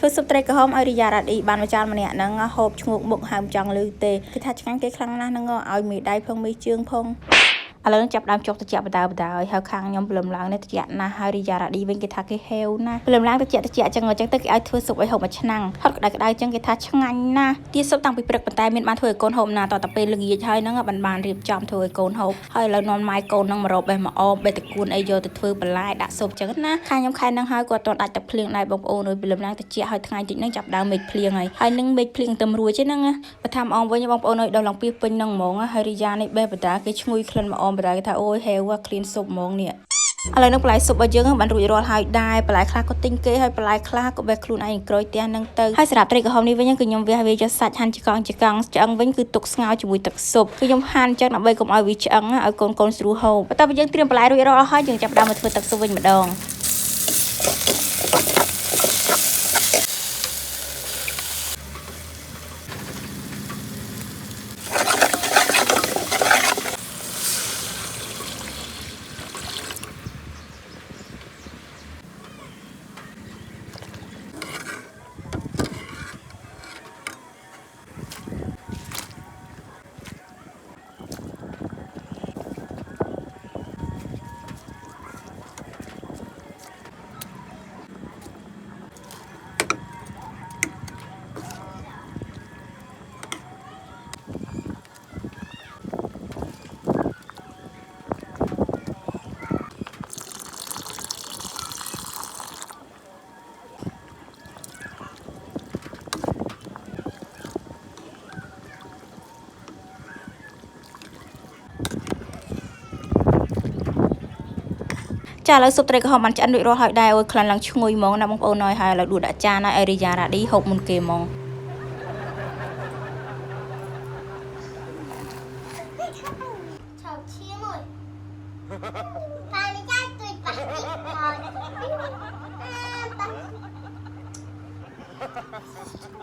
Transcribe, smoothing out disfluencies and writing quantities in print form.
ធ្វើស៊ុបត្រីក្រហមឲ្យរីយ៉ារ៉ាឌីបានមួយចានម្នាក់ហ្នឹងហូបឈ្ងោកមុខហើមចង់លឺទេគេថាឆ្ងាញ់គេខ្លាំងណាស់ហ្នឹងឲ្យមីដៃផងមីជើងផងឥឡូវចាប់ដើមចុកត្រជាក់បដាបដាហើយខាងខ្ញុំព្រលឹមឡើងនេះត្រជាក់ណាស់ហើយរីយ៉ារ៉ាឌីវិញគេថាគេហេវណាព្រលឹមឡើងត្រជាក់ចឹងទៅគេឲ្យធ្វើស៊ុបឲ្យហូបមួយឆ្នាំងហត់ក្តៅចឹងគេថាឆ្ងាញ់ណាស់ទីស៊ុបតាំងពីព្រឹកប៉ុន្តែមានបានធ្វើឲ្យកូនហូបណាតតែពេលល្ងាចហើយហ្នឹងបានរៀបចំធ្វើឲ្យកូនហូបហើយឥឡូវនាំម៉ាយកូនហ្នឹងមករកបេះមកអមបេះតកួនអីយកទៅធ្វើបន្លែដាក់ស៊ុបចឹងណាខាងខ្ញុំខែហ្នឹងហើយគាត់អត់ដាច់ទឹកភ្លៀងដែរបងប្អូនអើយព្រលឹមឡើងត្រជាក់ហើយថ្ងៃតិចហ្នឹងចាប់ដើមមេឃភ្លៀងហើយនឹងមេឃភ្លៀងទៅរួចហ្នឹងបើថាម្អងវិញបងប្អូនអើយដល់ឡើងពីពេញហ្នឹងហ្មងហើយរីយ៉ានេះបេះបដាគេឈ្ងុយក្លិនម្អមបដាគេថាអូយហេវគ្លៀនស៊ុបហ្មងនេះឥឡូវនឹងបន្លែស៊ុបរបស់យើងបានរួចរាល់ហើយដែរបន្លែខ្លះក៏ទិញគេហើយបន្លែខ្លះក៏បេះខ្លួនឯងក្រួយផ្ទះហ្នឹងទៅហើយសម្រាប់ត្រីក្រហមនេះវិញគឺខ្ញុំវាយកសាច់ហាន់ជាកង់ឆ្អឹងវិញគឺទុកស្ងោរជាមួយទឹកស៊ុបគឺខ្ញុំហាន់ចឹងដើម្បីកុំឲ្យវាឆ្អឹងឲ្យកូនស្រួលហូបបន្ទាប់ពីយើងត្រៀមបន្លែរួចរាល់អស់ហើយយើងចាប់ដើមមកធ្វើទឹកស៊ុបវិញម្ដងចាឥឡូវស៊ុបត្រីក្រហមបានឆ្អិនរួចរាល់ហើយដែរអូយក្លិនឡើងឈ្ងុយហ្មងណាបងប្អូនហើយឥឡូវដួសដាក់ចានឲ្យរីយ៉ារ៉ាឌីហូបមុនគេហ្មងBye.